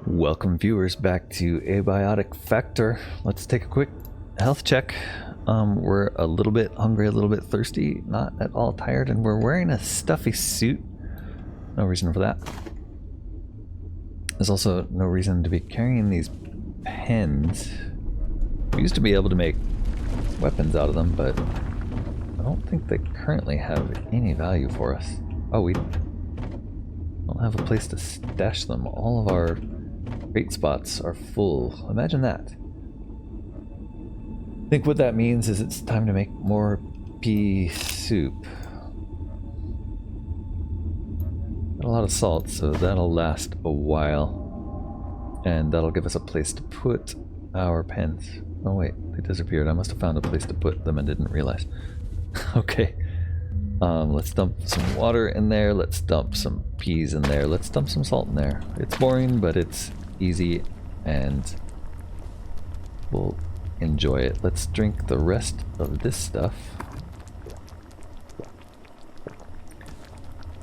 Welcome viewers back to Abiotic Factor. Let's take a quick health check. We're a little bit hungry, a little bit thirsty, not at all tired, and we're wearing a stuffy suit. No reason for that. There's also no reason to be carrying these pens. We used to be able to make weapons out of them, but I don't think they currently have any value for us. Oh, we don't have a place to stash them. All of our crate spots are full. Imagine that. I think what that means is it's time to make more pea soup. Got a lot of salt, so that'll last a while. And that'll give us a place to put our pens. Oh wait, they disappeared. I must have found a place to put them and didn't realize. Okay. Let's dump some water in there. Let's dump some peas in there. Let's dump some salt in there. It's boring, but it's easy and we'll enjoy it. Let's drink the rest of this stuff.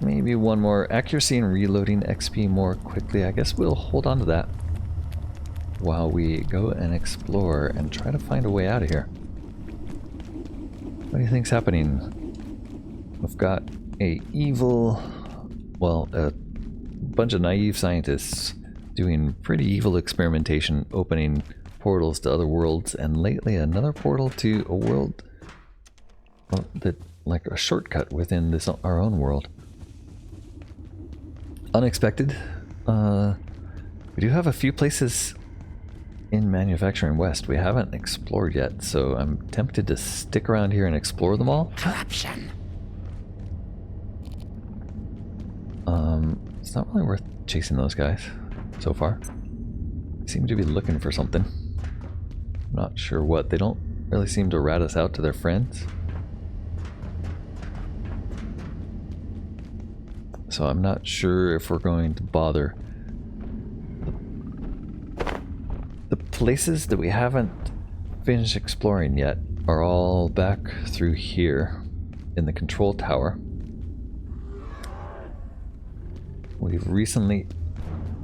Maybe one more. Accuracy and reloading XP more quickly. I guess we'll hold on to that while we go and explore and try to find a way out of here. What do you think's happening? We've got a bunch of naive scientists doing pretty evil experimentation, opening portals to other worlds, and lately another portal to a world that, like a shortcut within this our own world. Unexpected. We do have a few places in Manufacturing West we haven't explored yet, so I'm tempted to stick around here and explore them all. Corruption. It's not really worth chasing those guys so far. They seem to be looking for something. I'm not sure what. They don't really seem to rat us out to their friends. So I'm not sure if we're going to bother. The places that we haven't finished exploring yet are all back through here in the control tower. We've recently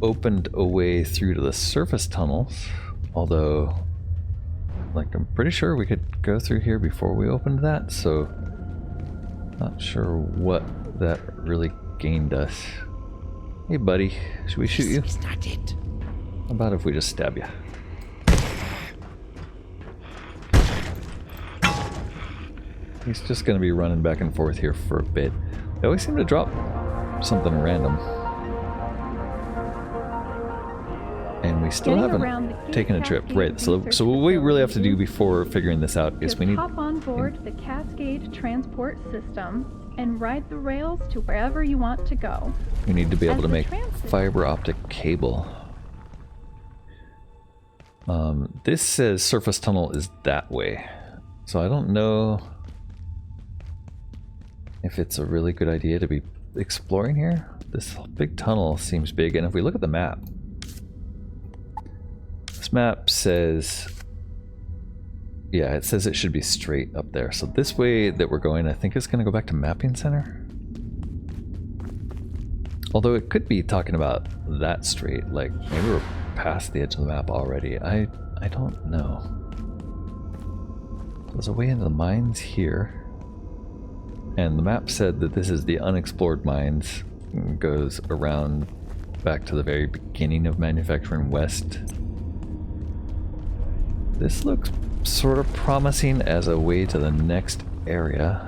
opened a way through to the surface tunnels, although, like, I'm pretty sure we could go through here before we opened that, so not sure what that really gained us. Hey buddy, should we shoot you? This is not it. How about if we just stab you? He's just gonna be running back and forth here for a bit. They always seem to drop something random. And we still haven't taken a trip. Right, so what we really have to do before figuring this out is we need... hop on board the Cascade transport system and ride the rails to wherever you want to go. We need to be able to make fiber optic cable. This says surface tunnel is that way. So I don't know if it's a really good idea to be exploring here. This big tunnel seems big, and if we look at the map, this map says, yeah, it says it should be straight up there. So this way that we're going, I think is going to go back to mapping center. Although it could be talking about that straight, like maybe we're past the edge of the map already. I don't know. There's a way into the mines here. And the map said that this is the unexplored mines. It goes around back to the very beginning of Manufacturing West. This looks sort of promising as a way to the next area.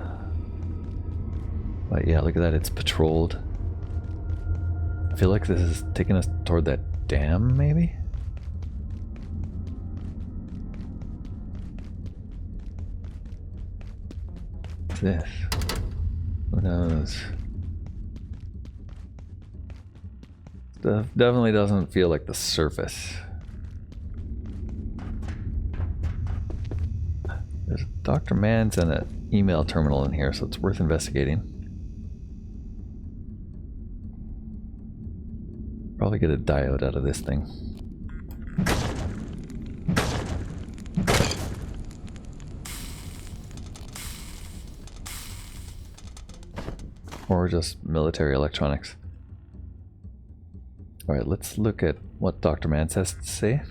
But yeah, look at that, it's patrolled. I feel like this is taking us toward that dam, maybe? What's this? Who knows? Stuff definitely doesn't feel like the surface. There's Dr. Mann's and an email terminal in here, so it's worth investigating. Probably get a diode out of this thing. Or just military electronics. Alright, let's look at what Dr. Mance has to say.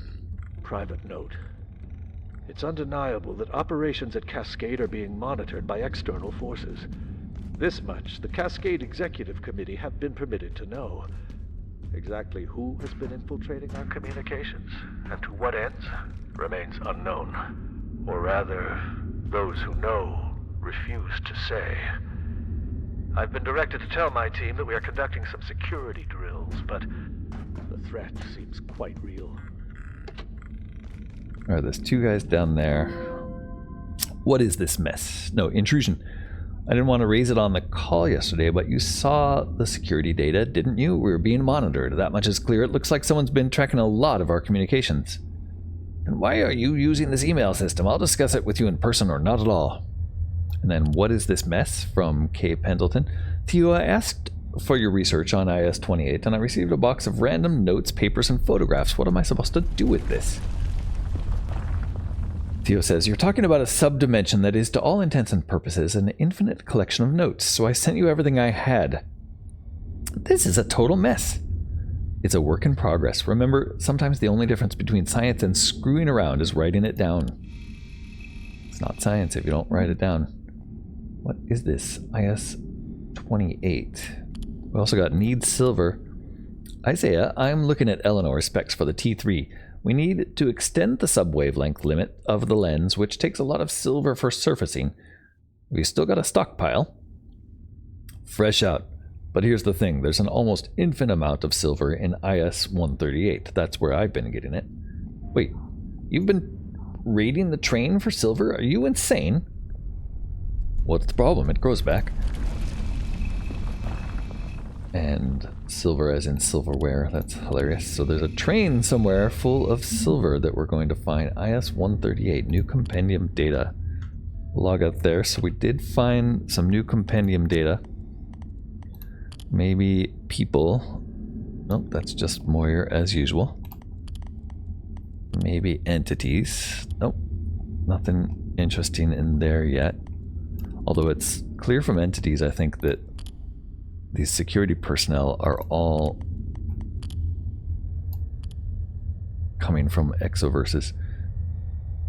Private note. It's undeniable that operations at Cascade are being monitored by external forces. This much the Cascade Executive Committee have been permitted to know. Exactly who has been infiltrating our communications, and to what ends, remains unknown. Or rather, those who know refuse to say. I've been directed to tell my team that we are conducting some security drills, but the threat seems quite real. Alright, there's two guys down there. What is this mess? No, intrusion. I didn't want to raise it on the call yesterday, but you saw the security data, didn't you? We were being monitored. That much is clear. It looks like someone's been tracking a lot of our communications. And why are you using this email system? I'll discuss it with you in person or not at all. And then, what is this mess? From K. Pendleton. Theo, I asked for your research on IS-28, and I received a box of random notes, papers, and photographs. What am I supposed to do with this? Theo says, you're talking about a subdimension that is, to all intents and purposes, an infinite collection of notes, so I sent you everything I had. This is a total mess. It's a work in progress. Remember, sometimes the only difference between science and screwing around is writing it down. It's not science if you don't write it down. What is this? IS-28. We also got needs silver. Isaiah, I'm looking at Eleanor's specs for the T3. We need to extend the sub-wavelength limit of the lens, which takes a lot of silver for surfacing. We still got a stockpile. Fresh out. But here's the thing, there's an almost infinite amount of silver in IS-138. That's where I've been getting it. Wait, you've been raiding the train for silver? Are you insane? What's the problem? It grows back. And silver as in silverware. That's hilarious. So there's a train somewhere full of silver that we're going to find. IS-138, new compendium data. Log out there. So we did find some new compendium data. Maybe people. Nope, that's just Moyer as usual. Maybe entities. Nope, nothing interesting in there yet. Although it's clear from entities, I think, that these security personnel are all coming from exoverses.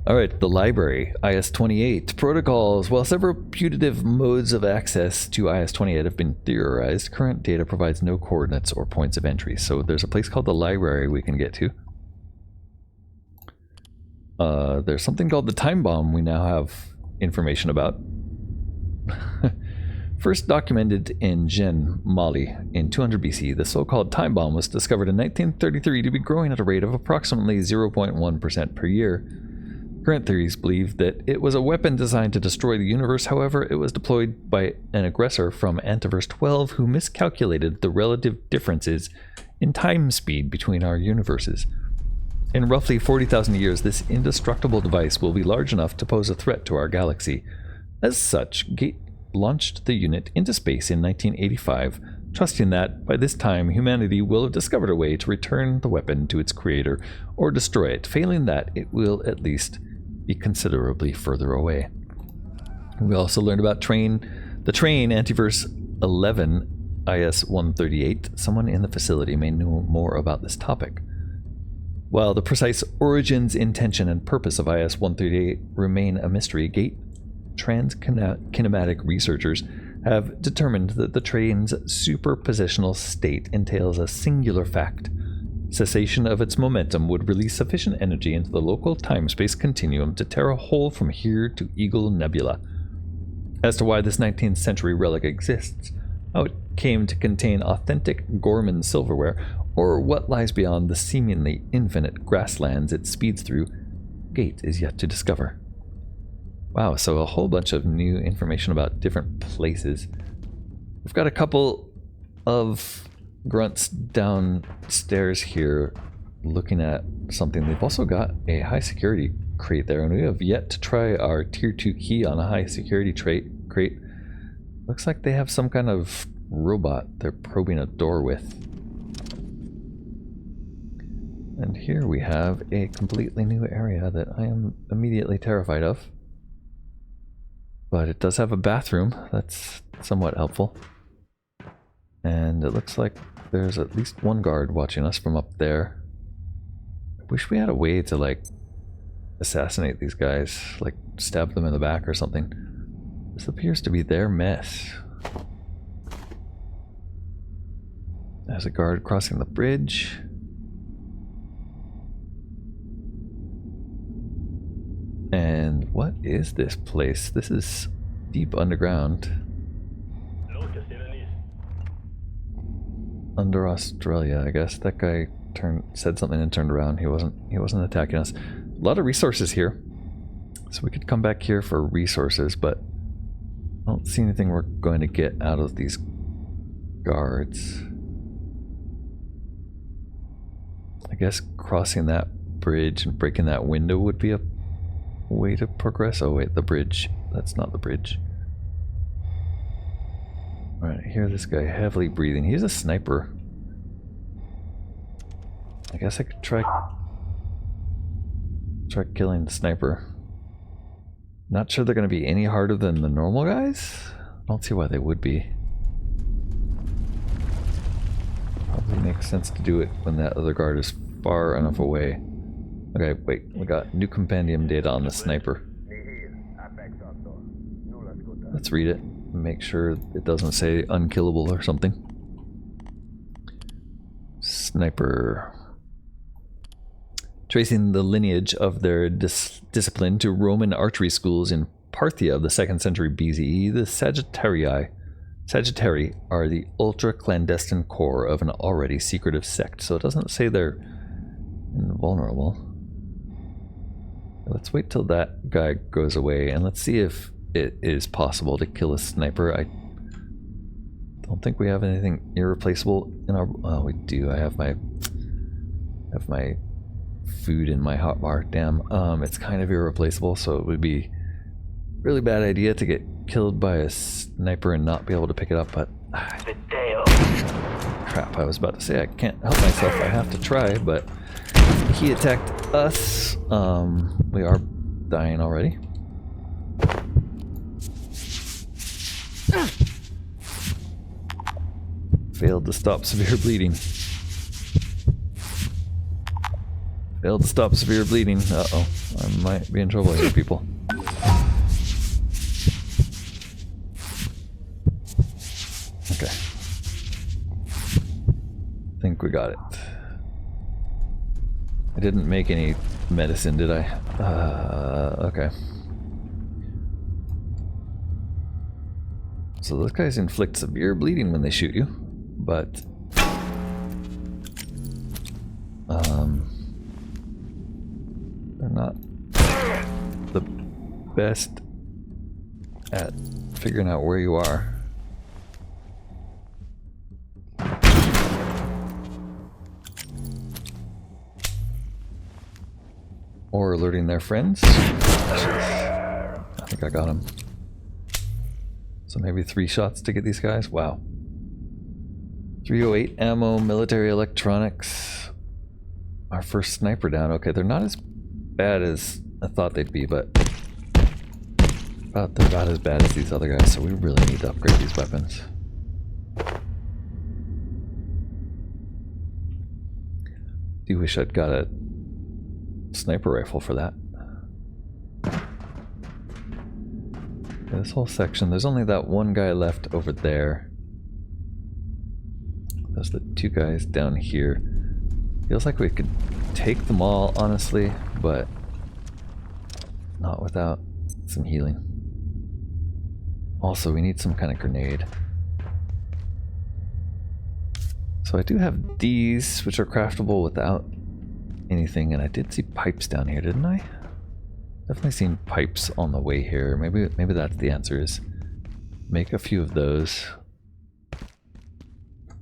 Alright, the library, IS-28. Protocols. While several putative modes of access to IS-28 have been theorized, current data provides no coordinates or points of entry. So there's a place called the library we can get to. There's something called the time bomb we now have information about. First documented in Gen, Mali, in 200 BC, the so-called time bomb was discovered in 1933 to be growing at a rate of approximately 0.1% per year. Current theories believe that it was a weapon designed to destroy the universe. However, it was deployed by an aggressor from Antiverse 12 who miscalculated the relative differences in time speed between our universes. In roughly 40,000 years, this indestructible device will be large enough to pose a threat to our galaxy. As such, Gate launched the unit into space in 1985, trusting that, by this time, humanity will have discovered a way to return the weapon to its creator, or destroy it. Failing that, it will at least be considerably further away. We also learned about the train, Antiverse 11, IS-138. Someone in the facility may know more about this topic. While the precise origins, intention, and purpose of IS-138 remain a mystery, Gate kinematic researchers have determined that the train's superpositional state entails a singular fact. Cessation of its momentum would release sufficient energy into the local time-space continuum to tear a hole from here to Eagle Nebula. As to why this 19th century relic exists, how it came to contain authentic Gorman silverware, or what lies beyond the seemingly infinite grasslands it speeds through, Gate is yet to discover. Wow, so a whole bunch of new information about different places. We've got a couple of grunts downstairs here looking at something. They've also got a high security crate there, and we have yet to try our tier 2 key on a high security crate. Looks like they have some kind of robot they're probing a door with. And here we have a completely new area that I am immediately terrified of. But it does have a bathroom. That's somewhat helpful. And it looks like there's at least one guard watching us from up there. I wish we had a way to, like, assassinate these guys. Like, stab them in the back or something. This appears to be their mess. There's a guard crossing the bridge. And what is this place? This is deep underground. Under Australia, I guess. That guy said something and turned around. He wasn't attacking us. A lot of resources here. So we could come back here for resources, but I don't see anything we're going to get out of these guards. I guess crossing that bridge and breaking that window would be a way to progress. Oh wait, the bridge. That's not the bridge. Alright, I hear this guy heavily breathing. He's a sniper. I guess I could try killing the sniper. Not sure they're going to be any harder than the normal guys. I don't see why they would be. Probably makes sense to do it when that other guard is far enough away. Okay, wait, we got new compendium data on the sniper. Let's read it and make sure it doesn't say unkillable or something. Sniper. Tracing the lineage of their discipline to Roman archery schools in Parthia of the 2nd century BCE, the Sagittari are the ultra-clandestine core of an already secretive sect. So it doesn't say they're invulnerable. Let's wait till that guy goes away and let's see if it is possible to kill a sniper. I don't think we have anything irreplaceable in our... Oh, we do. I have my food in my hotbar. Damn. It's kind of irreplaceable, so it would be a really bad idea to get killed by a sniper and not be able to pick it up, but... Crap, I was about to say I can't help myself. I have to try, but he attacked us. We are dying already. Failed to stop severe bleeding. Failed to stop severe bleeding. Uh-oh. I might be in trouble here, people. Okay. I think we got it. I didn't make any medicine, did I? Okay. So those guys inflict severe bleeding when they shoot you, but they're not the best at figuring out where you are. Or alerting their friends. I think I got him. So maybe 3 shots to get these guys. Wow. 308 ammo, military electronics. Our first sniper down. Okay, they're not as bad as I thought they'd be, but they're about as bad as these other guys, so we really need to upgrade these weapons. Do wish I'd got a sniper rifle for that. This whole section, there's only that one guy left over there. There's the 2 guys down here. Feels like we could take them all, honestly, but not without some healing. Also, we need some kind of grenade. So I do have these, which are craftable without anything, and I did see pipes down here, didn't I? Definitely seen pipes on the way here. Maybe that's the answer, is make a few of those,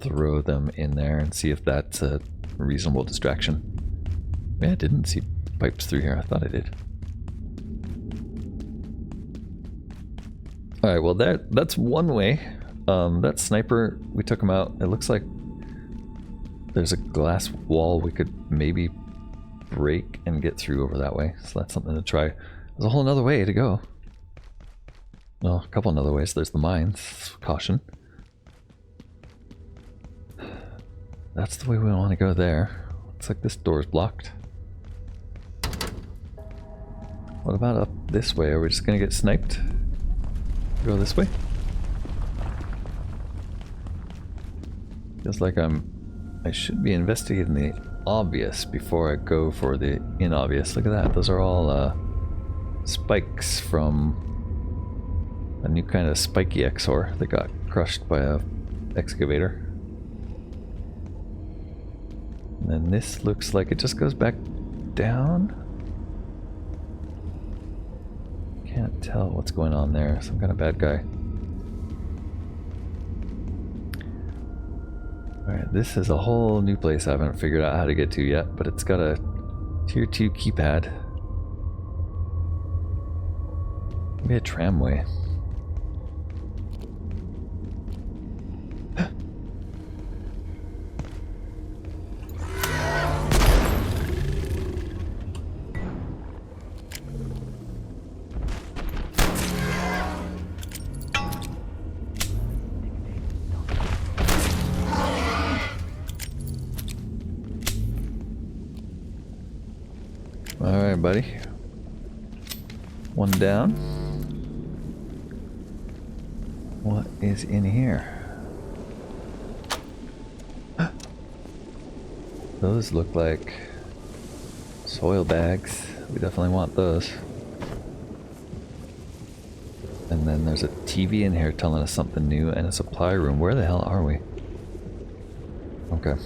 throw them in there, and see if that's a reasonable distraction. Yeah, I didn't see pipes through here. I thought I did. Alright, well that's one way. That sniper, we took him out. It looks like there's a glass wall we could maybe break and get through over that way, so that's something to try. There's a whole nother way to go. Well, a couple another ways. There's the mines. Caution. Alright, well, that that's one way. That sniper, we took him out. It looks like there's a glass wall we could maybe break and get through over that way, so that's something to try. There's a whole nother way to go. Well, a couple other ways. There's the mines. Caution. that's the way we want to go there. Looks like this door's blocked. What about up this way? Are we just gonna get sniped? Go this way? Feels like I should be investigating the obvious before I go for the inobvious. Look at that. Those are all spikes from a new kind of spiky XOR that got crushed by a excavator. And then this looks like it just goes back down. Can't tell what's going on there. Some kind of bad guy. Alright, this is a whole new place I haven't figured out how to get to yet, but it's got a tier 2 keypad. Maybe a tramway. Alright, buddy. One down. What is in here? Those look like soil bags. We definitely want those. And then there's a TV in here telling us something new and a supply room. Where the hell are we? Okay.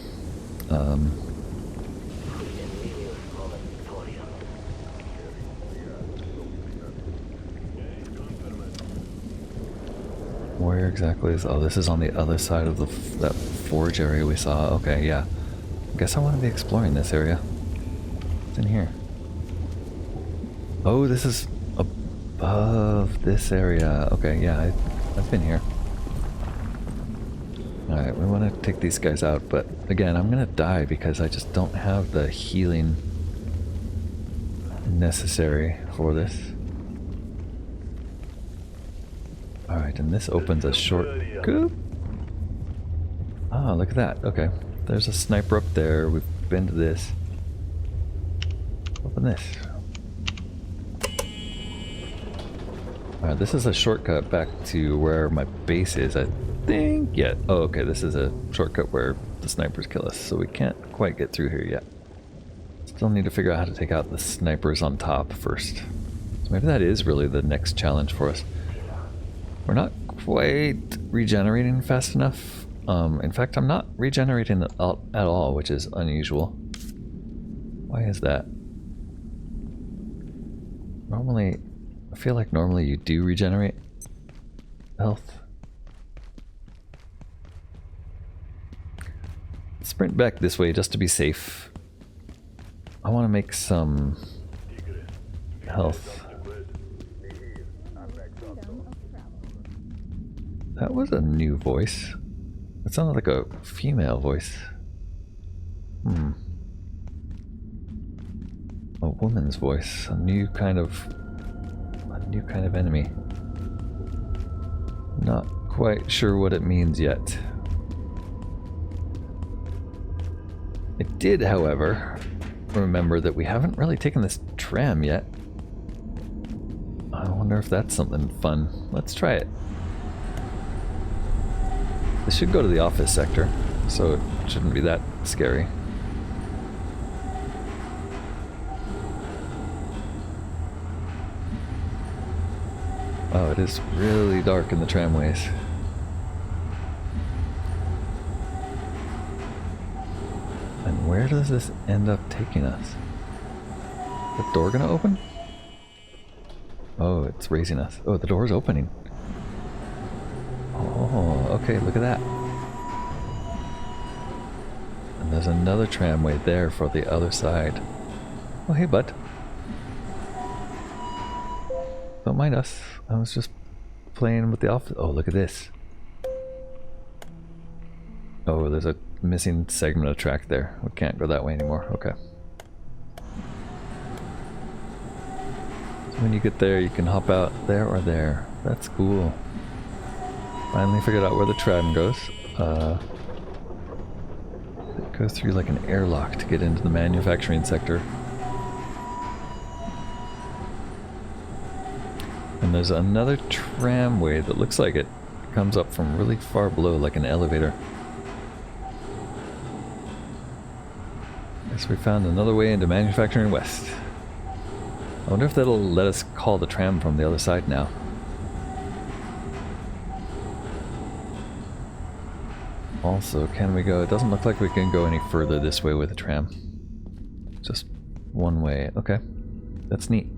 Where exactly is... Oh, this is on the other side of that forge area we saw. Okay, yeah. I guess I want to be exploring this area. What's in here? Oh, this is above this area. Okay, yeah, I've been here. Alright, we want to take these guys out, but again, I'm going to die because I just don't have the healing necessary for this. Alright, and this opens a short scoop. Ah, look at that. Okay. There's a sniper up there. We've been to this. Open this. Alright, this is a shortcut back to where my base is, I think. Yeah. Oh, okay. This is a shortcut where the snipers kill us, so we can't quite get through here yet. Still need to figure out how to take out the snipers on top first. So maybe that is really the next challenge for us. We're not quite regenerating fast enough. In fact, I'm not regenerating at all, which is unusual. Why is that? Normally, I feel like normally you do regenerate health. Sprint back this way just to be safe. I want to make some health. That was a new voice. It sounded like a female voice. A woman's voice. A new kind of enemy. Not quite sure what it means yet. I did, however, remember that we haven't really taken this tram yet. I wonder if that's something fun. Let's try it. This should go to the office sector, so it shouldn't be that scary. Oh, it is really dark in the tramways. And where does this end up taking us? The door gonna open? Oh, it's raising us. Oh, the door's opening. Oh, okay, look at that. And there's another tramway there for the other side. Oh, hey, bud. Don't mind us. I was just playing with the office. Oh, look at this. Oh, there's a missing segment of track there. We can't go that way anymore. Okay. So when you get there, you can hop out there or there. That's cool. Finally figured out where the tram goes. Go through like an airlock to get into the manufacturing sector. And there's another tramway that looks like it comes up from really far below, like an elevator. Guess we found another way into Manufacturing West. I wonder if that'll let us call the tram from the other side now. Also, can we go? It doesn't look like we can go any further this way with the tram. Just one way. Okay. That's neat.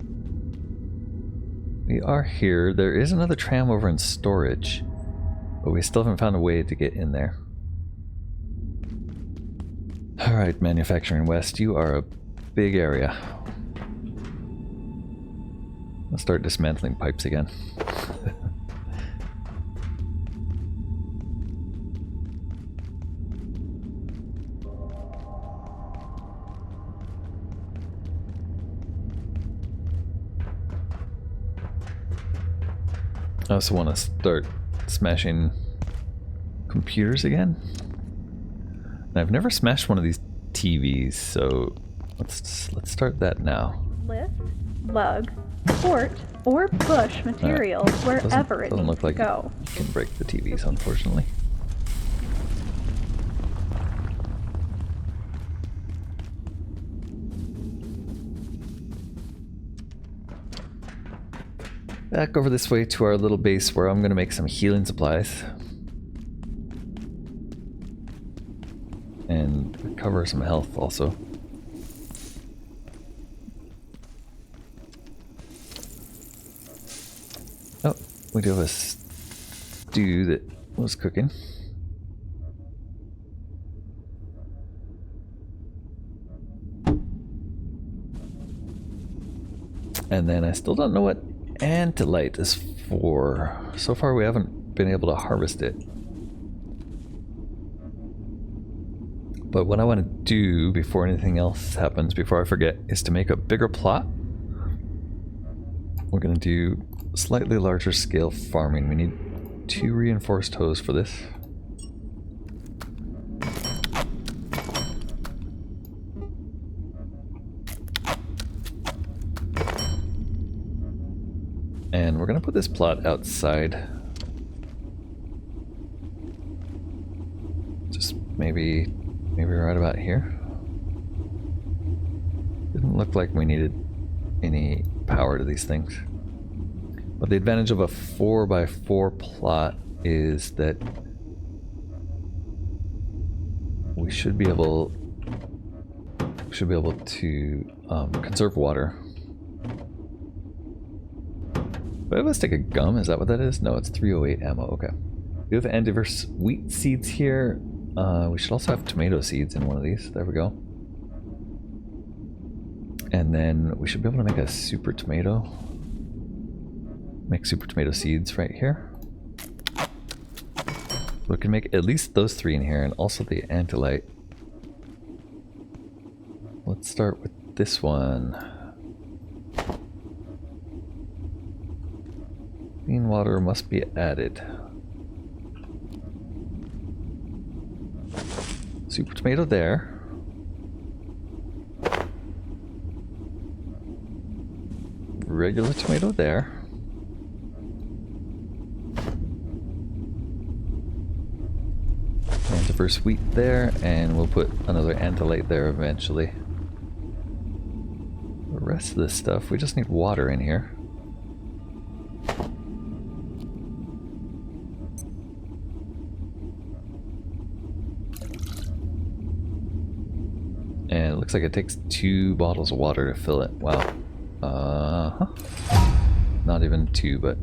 We are here. There is another tram over in storage, but we still haven't found a way to get in there. Alright, Manufacturing West, you are a big area. Let's start dismantling pipes again. I also want to start smashing computers again. And I've never smashed one of these TVs, so let's start that now. Lift, lug, port, or push materials wherever it doesn't needs look like to go. you can break the TVs, unfortunately. Back over this way to our little base where I'm going to make some healing supplies. And recover some health also. Oh, we do have a stew that was cooking. And then I still don't know what Antolite is for. So far we haven't been able to harvest it. But what I want to do before anything else happens, before I forget, is to make a bigger plot. We're going to do slightly larger scale farming. We need 2 reinforced hose for this. And we're going to put this plot outside. Just maybe right about here. Didn't look like we needed any power to these things. But the advantage of a 4x4 plot is that we should be able to conserve water. But let's take a gum. Is that what that is? No, it's 308 ammo. Okay. We have Andiverse wheat seeds here. We should also have tomato seeds in one of these. There we go. And then we should be able to make a super tomato. Make super tomato seeds right here. We can make at least those 3 in here and also the Antolite. Let's start with this one. Clean water must be added. Super tomato there. Regular tomato there. Antiverse wheat there, and we'll put another Antolite there eventually. The rest of this stuff, we just need water in here. And it looks like it takes 2 bottles of water to fill it. Wow. Not even 2, but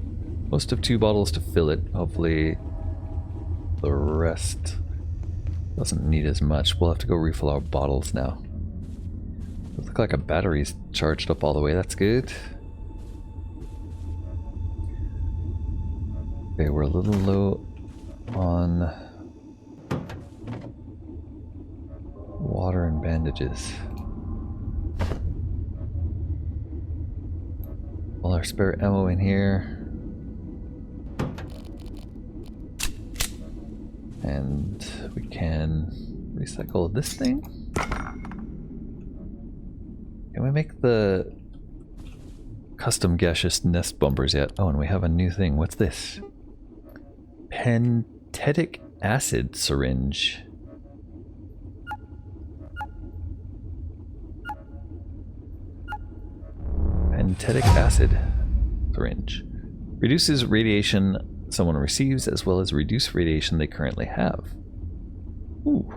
most of 2 bottles to fill it. Hopefully the rest doesn't need as much. We'll have to go refill our bottles now. It looks like a battery's charged up all the way. That's good. Okay, we're a little low on water and bandages. All our spare ammo in here. And we can recycle this thing. Can we make the custom gaseous nest bumpers yet? Oh, and we have a new thing. What's this? Pentetic acid syringe. Pentetic acid syringe. Reduces radiation someone receives as well as reduce radiation they currently have. Ooh.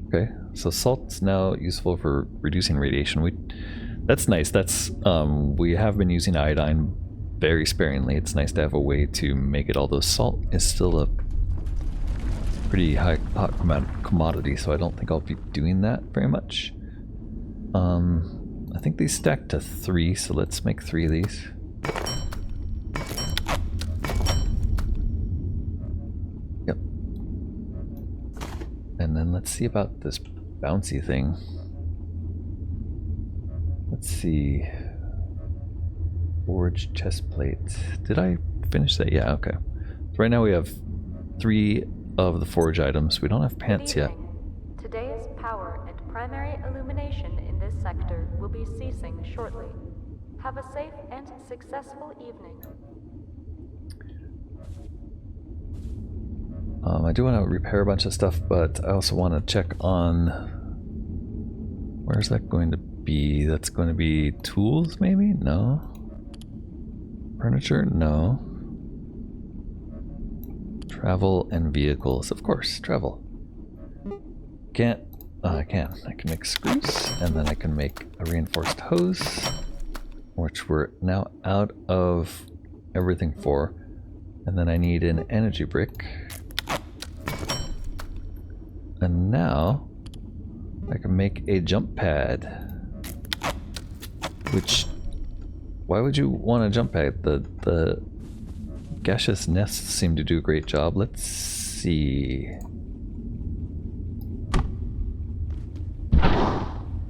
Okay, so salt's now useful for reducing radiation. That's nice. That's we have been using iodine very sparingly. It's nice to have a way to make it, although salt is still a pretty hot commodity, so I don't think I'll be doing that very much. I think these stack to 3, so let's make 3 of these. Yep. And then let's see about this bouncy thing. Let's see. Forge chest plate. Did I finish that? Yeah, okay. So right now we have 3 of the forge items. We don't have pants yet. Today's power and primary illumination in this sector will be ceasing shortly. Have a safe and successful evening. I do want to repair a bunch of stuff, but I also want to check on... Where's that going to be? That's going to be tools, maybe? No. Furniture? No. Travel and vehicles. Of course, travel. Can't... I can. I can make screws, and then I can make a reinforced hose, which we're now out of everything for. And then I need an energy brick. And now I can make a jump pad. Which, why would you want a jump pad? The gaseous nests seem to do a great job. Let's see.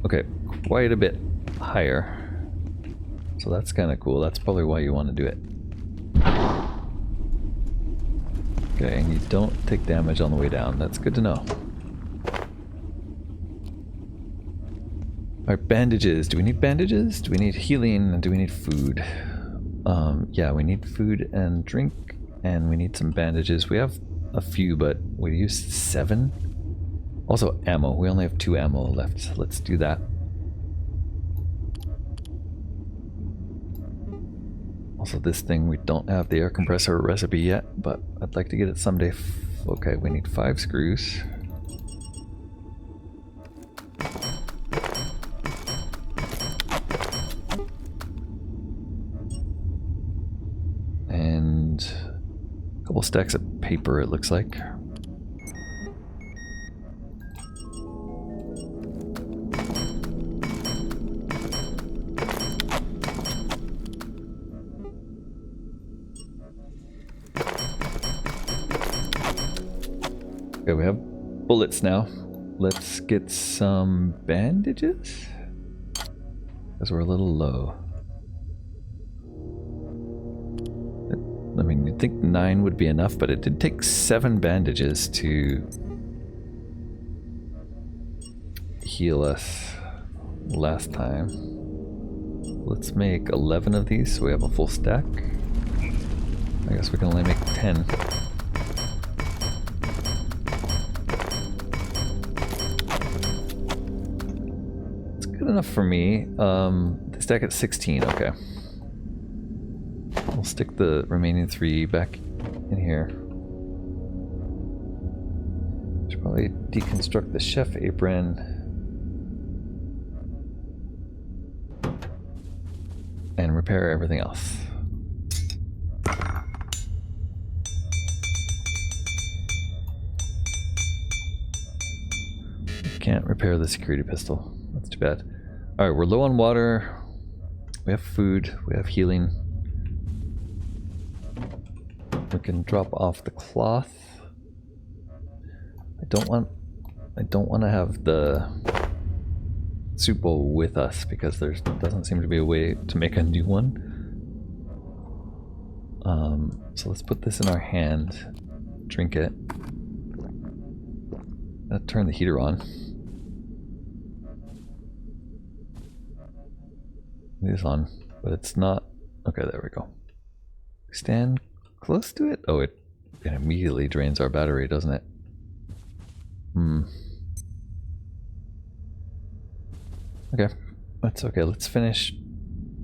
Okay, quite a bit higher. So that's kind of cool. That's probably why you want to do it. Okay, and you don't take damage on the way down. That's good to know. Alright, bandages. Do we need bandages? Do we need healing? Do we need food? Yeah, we need food and drink, and we need some bandages. We have a few, but we used 7. Also, ammo. We only have 2 ammo left. Let's do that. Also, this thing, we don't have the air compressor recipe yet, but I'd like to get it someday. Okay, we need 5 screws. And a couple stacks of paper, it looks like. Okay, we have bullets now. Let's get some bandages, because we're a little low. I mean, you'd think 9 would be enough, but it did take 7 bandages to heal us last time. Let's make 11 of these so we have a full stack. I guess we can only make 10. It's good enough for me. They stack at 16, okay. We'll stick the remaining 3 back in here. Should probably deconstruct the chef apron. And repair everything else. Can't repair the security pistol. That's too bad. Alright, we're low on water. We have food. We have healing. We can drop off the cloth. I don't want to have the soup bowl with us because there doesn't seem to be a way to make a new one. So let's put this in our hand, drink it, gonna turn the heater on. It is on, but it's not. Okay, there we go. Stand close to it? Oh, it immediately drains our battery, doesn't it? Okay, that's okay. Let's finish.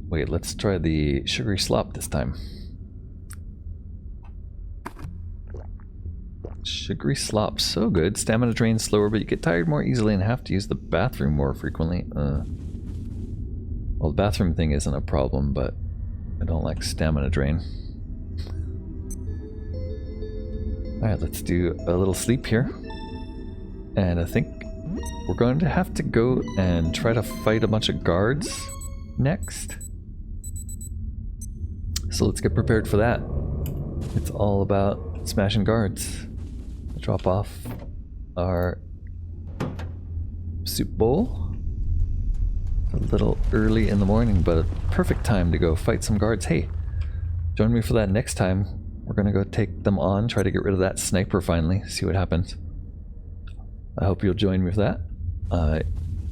Wait, let's try the sugary slop this time. Sugary slop, so good. Stamina drains slower, but you get tired more easily and have to use the bathroom more frequently. Well, the bathroom thing isn't a problem, but I don't like stamina drain. Alright, let's do a little sleep here. And I think we're going to have to go and try to fight a bunch of guards next. So let's get prepared for that. It's all about smashing guards. Drop off our soup bowl. A little early in the morning, but a perfect time to go fight some guards. Hey, join me for that next time. We're gonna go take them on, try to get rid of that sniper finally, see what happens. I hope you'll join me for that.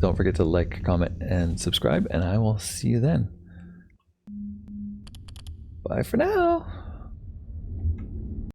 Don't forget to like, comment, and subscribe, and I will see you then. Bye for now.